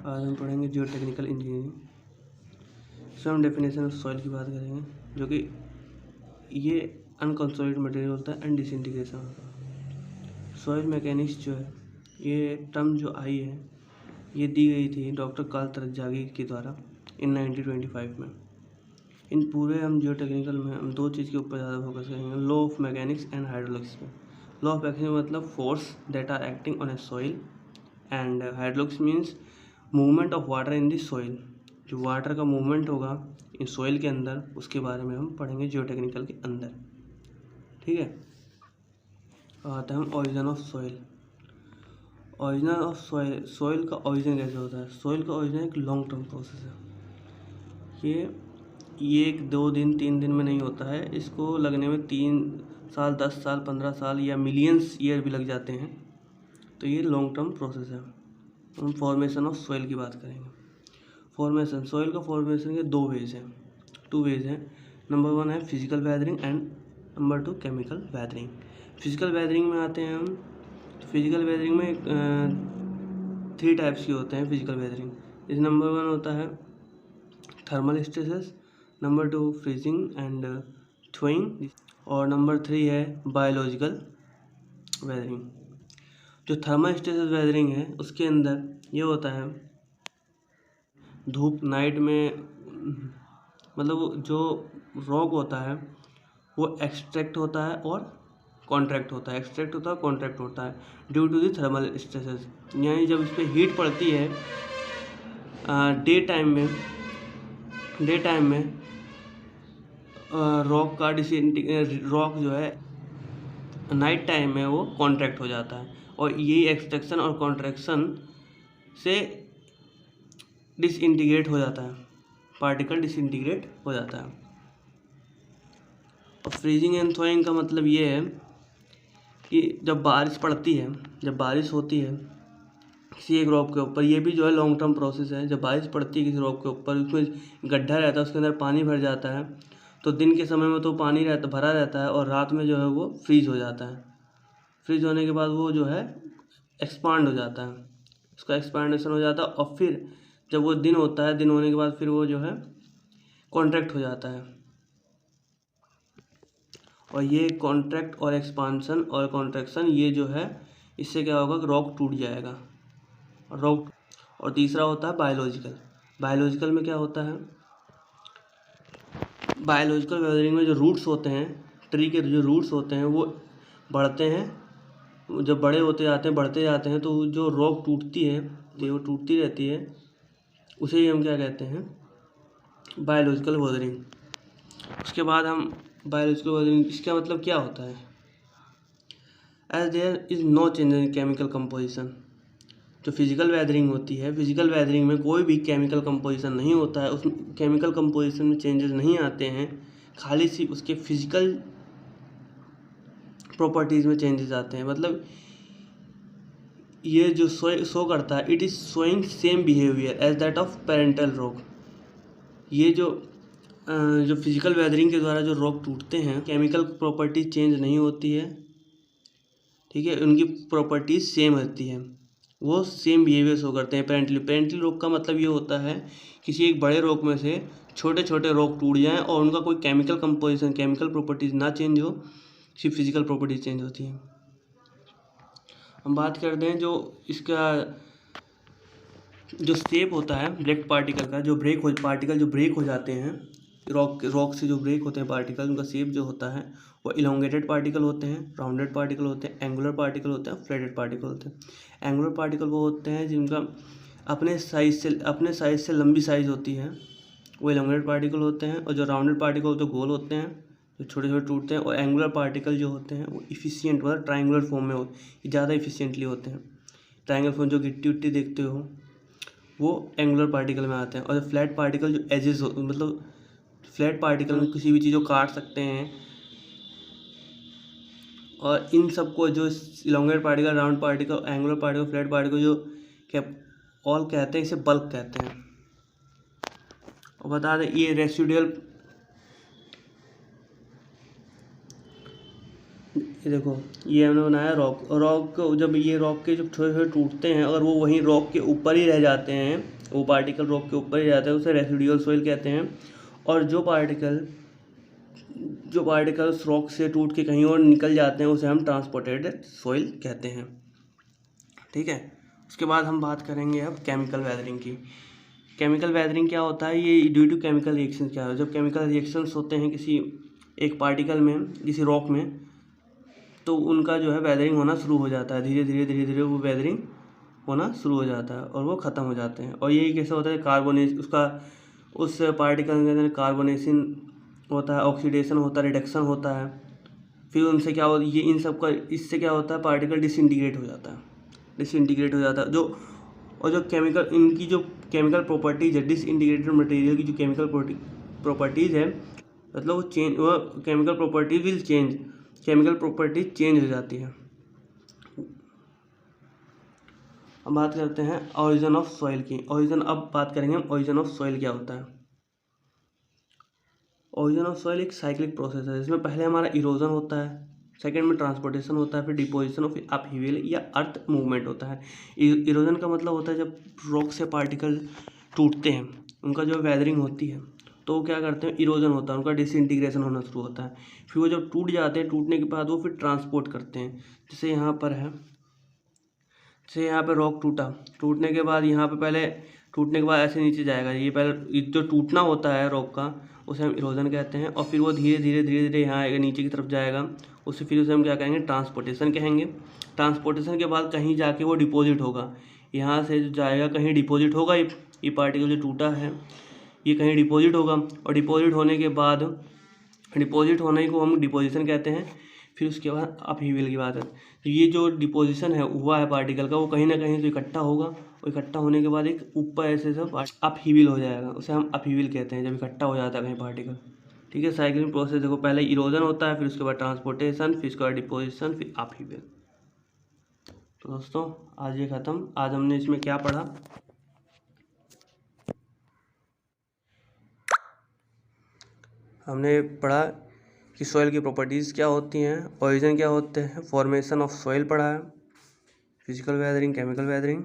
आज हम पढ़ेंगे जियो टेक्निकल इंजीनियरिंग। इसमें हम डेफिनेशन ऑफ सॉइल की बात करेंगे, जो कि ये अनकंसोलिडेटेड मटेरियल होता है एंड डिसइंटीग्रेशन होता है। सॉइल मैकेनिक्स जो है, ये टर्म जो आई है, ये दी गई थी डॉक्टर कार्ल तरज्जागी के द्वारा इन 1925 में। इन पूरे हम जियो टेक्निकल में हम दो चीज़ के ऊपर ज़्यादा फोकस करेंगे, law of mechanics and hydraulics पे। लॉ ऑफ मैकेनिक्स मतलब force that are acting on a soil, and hydraulics means movement of water in the soil. जो वाटर का मूवमेंट होगा इन सॉइल के अंदर, उसके बारे में हम पढ़ेंगे जियो टेक्निकल के अंदर। ठीक है, आते हैं हम origin of soil. Origin of soil, soil का ओरिजिन कैसे होता है? सॉइल का ओरिजिन एक लॉन्ग टर्म प्रोसेस है। ये 1, 2 दिन 3 दिन में नहीं होता है। इसको लगने में 3 साल, 10 साल, 15 साल या मिलियंस ईयर भी लग जाते हैं। तो ये लॉन्ग टर्म प्रोसेस है। हम फॉर्मेशन ऑफ सॉइल की बात करेंगे। फॉर्मेशन, सॉइल का फॉर्मेशन के 2 वेज हैं, 2 वेज हैं। नंबर 1 है physical weathering and number 2 chemical weathering. Physical weathering में आते हैं हम। तो फिजिकल वेदरिंग में 3 टाइप्स के होते हैं फिजिकल वेदरिंग। इस नंबर 1 होता है thermal stresses, number 2 freezing and throwing, और नंबर 3 है बायोलॉजिकल वेदरिंग। जो थर्मल स्ट्रेसेस वेदरिंग है, उसके अंदर ये होता है धूप नाइट में, मतलब जो रॉक होता है वो एक्सट्रैक्ट होता है और कॉन्ट्रैक्ट होता है, एक्सट्रैक्ट होता है और कॉन्ट्रैक्ट होता है due to the thermal stresses. यानी जब इस पर हीट पड़ती है डे टाइम में रॉक का रॉक जो है नाइट टाइम में वो कॉन्ट्रैक्ट हो जाता है, और यही एक्सट्रैक्शन और कॉन्ट्रैक्शन से डिसइंटीग्रेट हो जाता है, पार्टिकल डिसइंटीग्रेट हो जाता है। और फ्रीजिंग एंड थॉइंग का मतलब ये है कि जब बारिश पड़ती है, जब बारिश होती है किसी एक रॉक के ऊपर, ये भी जो है लॉन्ग टर्म प्रोसेस है। जब बारिश पड़ती है किसी रॉक के ऊपर, उसमें गड्ढा रहता है, उसके अंदर पानी भर जाता है, तो दिन के समय में तो पानी भरा रहता है, और रात में जो है वो फ्रीज हो जाता है। फ्रीज होने के बाद वो जो है एक्सपांड हो जाता है, उसका एक्सपांडेशन हो जाता है, और फिर जब वो दिन होता है, दिन होने के बाद फिर वो जो है कॉन्ट्रैक्ट हो जाता है। और ये कॉन्ट्रैक्ट और एक्सपांशन और कॉन्ट्रैक्शन, ये जो है इससे क्या होगा कि रॉक टूट जाएगा, रॉक। और तीसरा होता है बायोलॉजिकल। बायोलॉजिकल में क्या होता है? बायोलॉजिकल वेदरिंग में जो रूट्स होते हैं, ट्री के जो रूट्स होते हैं वो बढ़ते हैं, जब बड़े होते जाते हैं, बढ़ते जाते हैं, तो जो रॉक टूटती है, वो टूटती रहती है, उसे ही हम क्या कहते हैं? Biological weathering. उसके बाद हम बायोलॉजिकल वेदरिंग, इसका मतलब क्या होता है? As there is no change in chemical composition. जो फिजिकल वेदरिंग होती है, फिजिकल वेदरिंग में कोई भी केमिकल कंपोजिशन नहीं होता है, उस केमिकल कंपोजिशन में चेंजेस नहीं आते हैं, खाली सी उसके फिजिकल प्रॉपर्टीज़ में चेंजेस आते हैं। मतलब ये जो शो करता है, it is showing same behaviour as that of parental rock. ये जो फिजिकल वेदरिंग के द्वारा जो रॉक टूटते हैं, केमिकल प्रॉपर्टीज चेंज नहीं होती है, ठीक है, उनकी प्रॉपर्टीज सेम रहती है, वो सेम बिहेवियर शो करते हैं। पेरेंटली रॉक का मतलब ये होता है किसी एक बड़े रॉक में से छोटे छोटे रॉक टूट जाएं और उनका कोई केमिकल कंपोजिशन, केमिकल प्रॉपर्टीज ना चेंज हो, सिर्फ फिजिकल प्रॉपर्टीज चेंज होती हैं। हम बात करते हैं जो इसका जो शेप होता है ब्रेक पार्टिकल का, जो पार्टिकल जो ब्रेक हो जाते हैं रॉक से, जो ब्रेक होते हैं पार्टिकल, उनका शेप जो होता है वो इलोंगेटेड पार्टिकल होते हैं, राउंडेड पार्टिकल होते हैं, एंगुलर पार्टिकल होते हैं, फ्लैटेड पार्टिकल होते हैं। एंगुलर पार्टिकल वो होते हैं जिनका अपने साइज से लंबी साइज होती है, वो इलोंगेटेड पार्टिकल होते हैं। और जो राउंडेड पार्टिकल जो गोल होते हैं, जो छोटे छोटे टूटते हैं। और एंगुलर पार्टिकल जो होते हैं वो इफिशियंट, मतलब ट्राइंगुलर फॉर्म में ज़्यादा इफिशियंटली होते हैं। ट्राइंगल फॉर्म जो गिट्टी उट्टी देखते हो, वो एंगुलर पार्टिकल में आते हैं। और जो फ्लैट पार्टिकल जो एजेस हो, मतलब फ्लैट पार्टिकल में किसी भी चीज़ को काट सकते हैं। और इन सबको जो elongated particle, round particle, angular particle, flat particle जो ऑल कहते हैं, इसे बल्क कहते हैं। और बता दें ये रेसिडुअल, ये देखो ये हमने बनाया रॉक। जब ये रॉक के जब छोटे छोटे टूटते हैं, अगर वो वहीं रॉक के ऊपर ही रह जाते हैं, वो पार्टिकल रॉक के ऊपर ही जाता है, उसे रेसिडुअल सॉइल कहते हैं। और जो पार्टिकल्स रॉक से टूट के कहीं और निकल जाते हैं उसे हम ट्रांसपोर्टेड सॉइल कहते हैं। ठीक है, उसके बाद हम बात करेंगे अब केमिकल वेदरिंग की। केमिकल वेदरिंग क्या होता है? ये ड्यू टू केमिकल रिएक्शन क्या है? जब केमिकल रिएक्शंस होते हैं किसी एक पार्टिकल में, किसी रॉक में, तो उनका जो है वेदरिंग होना शुरू हो जाता है। धीरे धीरे वो वेदरिंग होना शुरू हो जाता है और वो ख़त्म हो जाते हैं। और यही कैसे होता है? उस पार्टिकल के अंदर कार्बोनेशन होता है, ऑक्सीडेशन होता है, रिडक्शन होता है। फिर उनसे क्या होता है, ये इन सब का, इससे क्या होता है, पार्टिकल डिसइंटीग्रेट हो जाता है। जो केमिकल प्रॉपर्टीज है, डिसइंटीग्रेटेड मटेरियल की जो केमिकल प्रॉपर्टीज है, मतलब वो केमिकल प्रॉपर्टीज चेंज हो जाती है। अब बात करते हैं ओरिजिन ऑफ सॉइल की। अब बात करेंगे हम ओरिजिन ऑफ सॉइल क्या होता है। ओरिजिन ऑफ सॉइल एक साइक्लिक प्रोसेस है, जिसमें पहले हमारा इरोजन होता है, सेकेंड में ट्रांसपोर्टेशन होता है, फिर डिपोजिशन और फिर अपहीवल या अर्थ मूवमेंट होता है। इरोजन का मतलब होता है जब रॉक से पार्टिकल टूटते हैं, उनका जो वेदरिंग होती है, तो वो क्या करते हैं, इरोजन होता है, उनका डिसइंटीग्रेशन होना शुरू होता है। फिर वो जब टूट जाते हैं, टूटने के बाद वो फिर ट्रांसपोर्ट करते हैं। जैसे यहाँ पर है, जैसे यहाँ पर रॉक टूटने के बाद ऐसे नीचे जाएगा। ये पहले जो टूटना होता है रॉक का, उसे हम इरोजन कहते हैं। और फिर वो धीरे धीरे यहाँ आएगा, नीचे की तरफ जाएगा। फिर उसे हम क्या कहेंगे, ट्रांसपोर्टेशन कहेंगे। ट्रांसपोर्टेशन के बाद कहीं जाके वो डिपॉजिट होगा, यहाँ से जो जाएगा कहीं डिपॉजिट होगा। ये पार्टिकल जो टूटा है ये कहीं डिपॉजिट होगा, और डिपॉजिट होने को हम डिपोजिशन कहते हैं। फिर उसके बाद अपहीवल की बात है। तो ये जो डिपोजिशन है हुआ है पार्टिकल का, वो कहीं ना कहीं से इकट्ठा होगा, और इकट्ठा होने के बाद एक ऊपर ऐसे सब अपहीवल हो जाएगा, उसे हम अपहीवल कहते हैं, जब इकट्ठा हो जाता है कहीं पार्टिकल। ठीक है, साइक्लिंग प्रोसेस देखो, पहले इरोजन होता है, फिर उसके बाद ट्रांसपोर्टेशन, फिर उसके बाद डिपोजिशन, फिर अपहीवल। तो दोस्तों आज ये ख़त्म। आज हमने इसमें क्या पढ़ा? हमने पढ़ा कि सॉइल की प्रॉपर्टीज़ क्या होती हैं, ओरिजिन क्या होते हैं, फॉर्मेशन ऑफ सॉइल पढ़ा है, फिजिकल वेदरिंग, केमिकल वेदरिंग।